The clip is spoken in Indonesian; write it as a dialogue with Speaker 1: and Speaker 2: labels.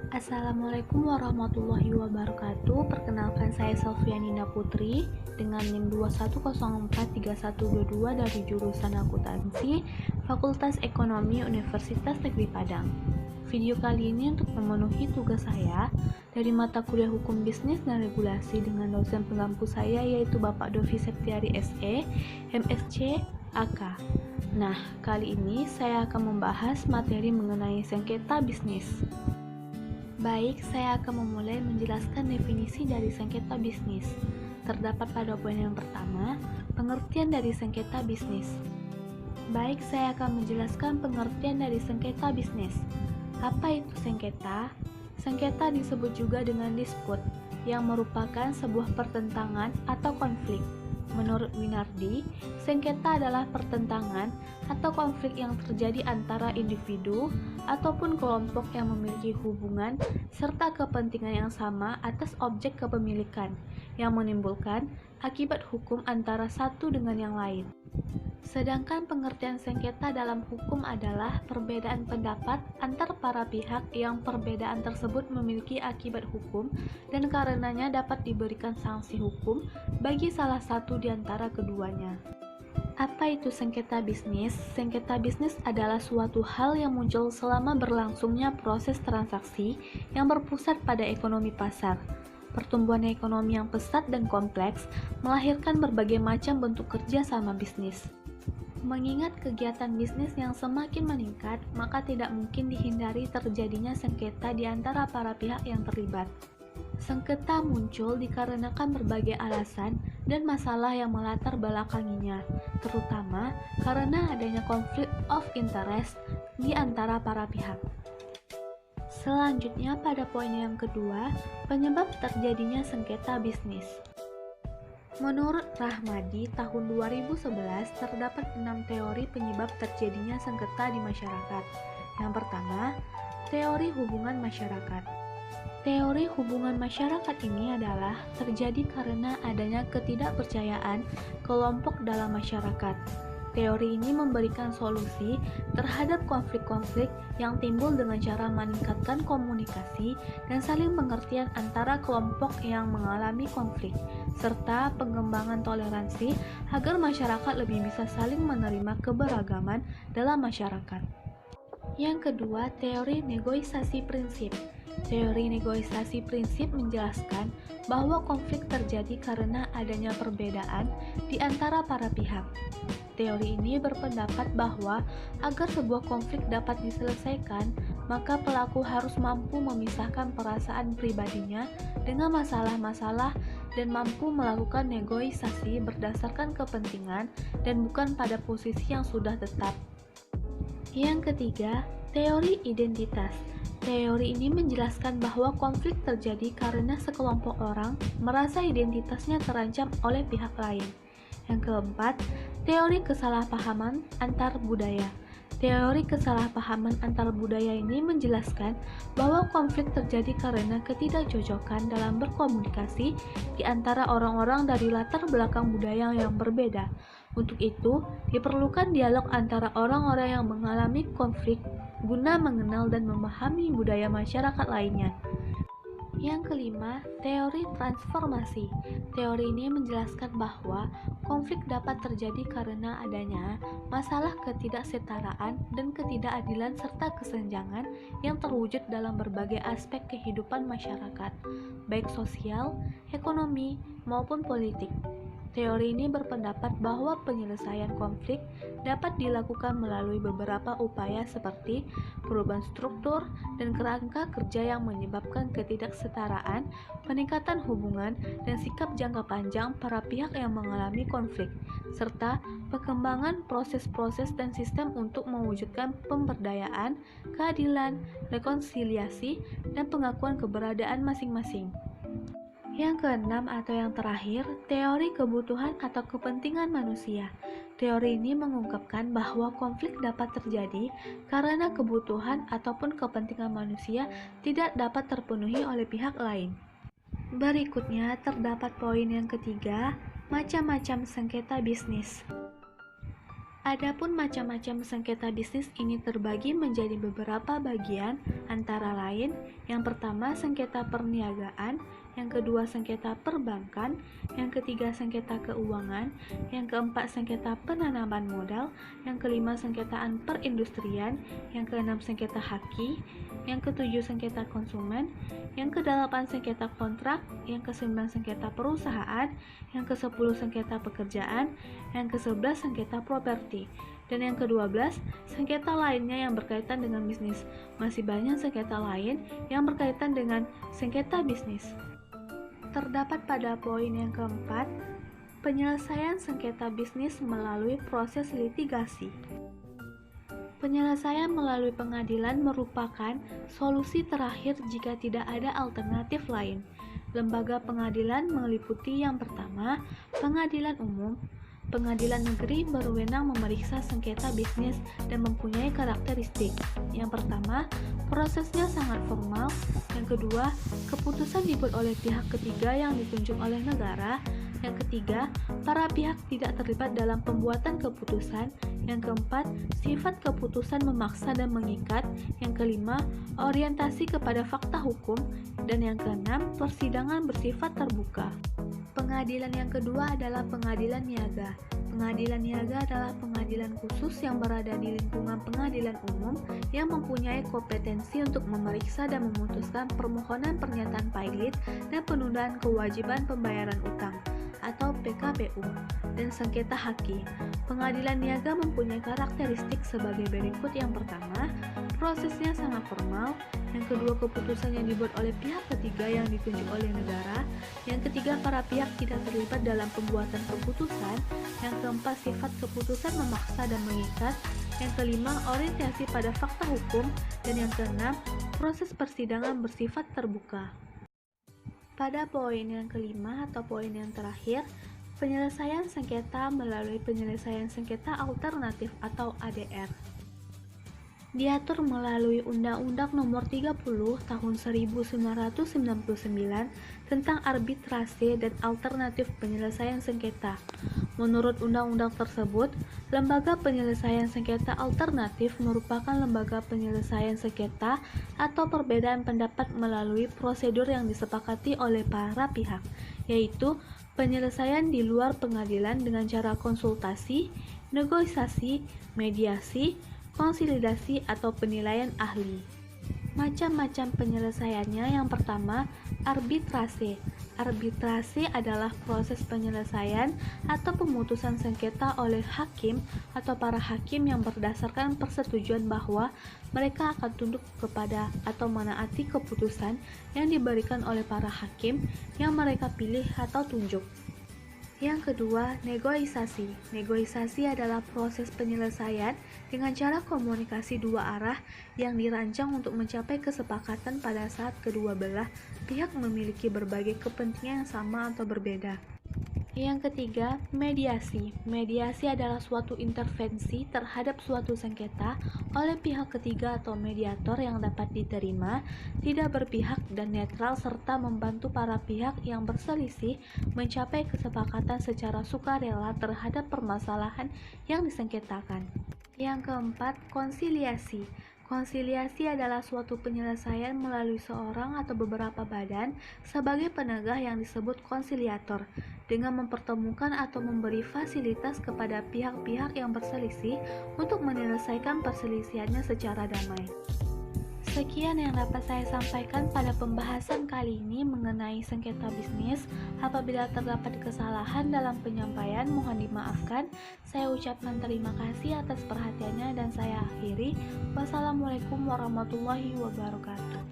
Speaker 1: Assalamualaikum warahmatullahi wabarakatuh. Perkenalkan, saya Selvianina Putri dengan NIM 21043122 dari jurusan Akuntansi Fakultas Ekonomi Universitas Negeri Padang. Video kali ini untuk memenuhi tugas saya dari mata kuliah Hukum Bisnis dan Regulasi dengan dosen penggampu saya yaitu Bapak Dovi Septiari SE, MSc, AK. Nah, kali ini saya akan membahas materi mengenai sengketa bisnis. Baik, saya akan memulai menjelaskan definisi dari sengketa bisnis. Terdapat pada poin yang pertama, pengertian dari sengketa bisnis. Baik, saya akan menjelaskan pengertian dari sengketa bisnis. Apa itu sengketa? Sengketa disebut juga dengan dispute, yang merupakan sebuah pertentangan atau konflik. Menurut Winardi, sengketa adalah pertentangan atau konflik yang terjadi antara individu ataupun kelompok yang memiliki hubungan serta kepentingan yang sama atas objek kepemilikan, yang menimbulkan akibat hukum antara satu dengan yang lain. Sedangkan pengertian sengketa dalam hukum adalah perbedaan pendapat antar para pihak yang perbedaan tersebut memiliki akibat hukum dan karenanya dapat diberikan sanksi hukum bagi salah satu di antara keduanya. Apa itu sengketa bisnis? Sengketa bisnis adalah suatu hal yang muncul selama berlangsungnya proses transaksi yang berpusat pada ekonomi pasar. Pertumbuhan ekonomi yang pesat dan kompleks melahirkan berbagai macam bentuk kerja sama bisnis. Mengingat kegiatan bisnis yang semakin meningkat, maka tidak mungkin dihindari terjadinya sengketa di antara para pihak yang terlibat. Sengketa muncul dikarenakan berbagai alasan dan masalah yang melatar belakanginya, terutama karena adanya konflik of interest di antara para pihak. Selanjutnya pada poin yang kedua, penyebab terjadinya sengketa bisnis. Menurut Rahmadi, tahun 2011 terdapat 6 teori penyebab terjadinya sengketa di masyarakat. Yang pertama, teori hubungan masyarakat. Teori hubungan masyarakat ini adalah terjadi karena adanya ketidakpercayaan kelompok dalam masyarakat. Teori ini memberikan solusi terhadap konflik-konflik yang timbul dengan cara meningkatkan komunikasi dan saling pengertian antara kelompok yang mengalami konflik, serta pengembangan toleransi agar masyarakat lebih bisa saling menerima keberagaman dalam masyarakat. Yang kedua, teori negosiasi prinsip. Teori negosiasi prinsip menjelaskan bahwa konflik terjadi karena adanya perbedaan di antara para pihak. Teori ini berpendapat bahwa agar sebuah konflik dapat diselesaikan, maka pelaku harus mampu memisahkan perasaan pribadinya dengan masalah-masalah dan mampu melakukan negosiasi berdasarkan kepentingan dan bukan pada posisi yang sudah tetap. Yang ketiga, teori identitas. Teori ini menjelaskan bahwa konflik terjadi karena sekelompok orang merasa identitasnya terancam oleh pihak lain. Yang keempat, teori kesalahpahaman antar budaya. Teori kesalahpahaman antar budaya ini menjelaskan bahwa konflik terjadi karena ketidakcocokan dalam berkomunikasi di antara orang-orang dari latar belakang budaya yang berbeda. Untuk itu, diperlukan dialog antara orang-orang yang mengalami konflik guna mengenal dan memahami budaya masyarakat lainnya. Yang kelima, teori transformasi. Teori ini menjelaskan bahwa konflik dapat terjadi karena adanya masalah ketidaksetaraan dan ketidakadilan serta kesenjangan yang terwujud dalam berbagai aspek kehidupan masyarakat, baik sosial, ekonomi, maupun politik. Teori ini berpendapat bahwa penyelesaian konflik dapat dilakukan melalui beberapa upaya seperti perubahan struktur dan kerangka kerja yang menyebabkan ketidaksetaraan, peningkatan hubungan, dan sikap jangka panjang para pihak yang mengalami konflik, serta pengembangan proses-proses dan sistem untuk mewujudkan pemberdayaan, keadilan, rekonsiliasi, dan pengakuan keberadaan masing-masing. Yang keenam atau yang terakhir, teori kebutuhan atau kepentingan manusia. Teori ini mengungkapkan bahwa konflik dapat terjadi karena kebutuhan ataupun kepentingan manusia tidak dapat terpenuhi oleh pihak lain. Berikutnya terdapat poin yang ketiga, macam-macam sengketa bisnis. Adapun macam-macam sengketa bisnis ini terbagi menjadi beberapa bagian, antara lain, yang pertama sengketa perniagaan, yang kedua sengketa perbankan, yang ketiga sengketa keuangan, yang keempat sengketa penanaman modal, yang kelima sengketaan perindustrian, yang keenam sengketa haki, yang ketujuh sengketa konsumen, yang kedelapan sengketa kontrak, yang kesembilan sengketa perusahaan, yang kesepuluh sengketa pekerjaan, yang kesebelas sengketa properti, dan yang ke-12 sengketa lainnya yang berkaitan dengan bisnis. Masih banyak sengketa lain yang berkaitan dengan sengketa bisnis. Terdapat pada poin yang keempat, penyelesaian sengketa bisnis melalui proses litigasi. Penyelesaian melalui pengadilan merupakan solusi terakhir jika tidak ada alternatif lain. Lembaga pengadilan meliputi yang pertama, pengadilan umum. Pengadilan negeri berwenang memeriksa sengketa bisnis dan mempunyai karakteristik. Yang pertama, prosesnya sangat formal. Yang kedua, keputusan dibuat oleh pihak ketiga yang ditunjuk oleh negara. Yang ketiga, para pihak tidak terlibat dalam pembuatan keputusan. Yang keempat, sifat keputusan memaksa dan mengikat. Yang kelima, orientasi kepada fakta hukum. Dan yang keenam, persidangan bersifat terbuka. Pengadilan yang kedua adalah pengadilan niaga. Pengadilan niaga adalah pengadilan khusus yang berada di lingkungan pengadilan umum yang mempunyai kompetensi untuk memeriksa dan memutuskan permohonan pernyataan pilot dan penundaan kewajiban pembayaran utang atau PKPU dan sengketa haki. Pengadilan niaga mempunyai karakteristik sebagai berikut. Yang pertama, prosesnya sangat formal. Yang kedua, keputusan yang dibuat oleh pihak ketiga yang ditunjuk oleh negara. Yang ketiga, para pihak tidak terlibat dalam pembuatan keputusan. Yang keempat, sifat keputusan memaksa dan mengikat. Yang kelima, orientasi pada fakta hukum. Dan yang keenam, proses persidangan bersifat terbuka. Pada poin yang kelima atau poin yang terakhir, penyelesaian sengketa melalui penyelesaian sengketa alternatif atau ADR. Diatur melalui Undang-Undang Nomor 30 Tahun 1999 tentang arbitrase dan alternatif penyelesaian sengketa. Menurut undang-undang tersebut, lembaga penyelesaian sengketa alternatif merupakan lembaga penyelesaian sengketa atau perbedaan pendapat melalui prosedur yang disepakati oleh para pihak, yaitu penyelesaian di luar pengadilan dengan cara konsultasi, negosiasi, mediasi, konsolidasi atau penilaian ahli. Macam-macam penyelesaiannya. Yang pertama, arbitrase. Arbitrase adalah proses penyelesaian atau pemutusan sengketa oleh hakim atau para hakim yang berdasarkan persetujuan bahwa mereka akan tunduk kepada atau menaati keputusan yang diberikan oleh para hakim yang mereka pilih atau tunjuk. Yang kedua, negosiasi. Negosiasi adalah proses penyelesaian dengan cara komunikasi dua arah yang dirancang untuk mencapai kesepakatan pada saat kedua belah pihak memiliki berbagai kepentingan yang sama atau berbeda. Yang ketiga, mediasi. Mediasi adalah suatu intervensi terhadap suatu sengketa oleh pihak ketiga atau mediator yang dapat diterima, tidak berpihak dan netral serta membantu para pihak yang berselisih mencapai kesepakatan secara sukarela terhadap permasalahan yang disengketakan. Yang keempat, konsiliasi. Konsiliasi adalah suatu penyelesaian melalui seorang atau beberapa badan sebagai penegah yang disebut konsiliator, dengan mempertemukan atau memberi fasilitas kepada pihak-pihak yang berselisih untuk menyelesaikan perselisihannya secara damai. Sekian yang dapat saya sampaikan pada pembahasan kali ini mengenai sengketa bisnis. Apabila terdapat kesalahan dalam penyampaian, mohon dimaafkan. Saya ucapkan terima kasih atas perhatiannya dan saya akhiri. Wassalamualaikum warahmatullahi wabarakatuh.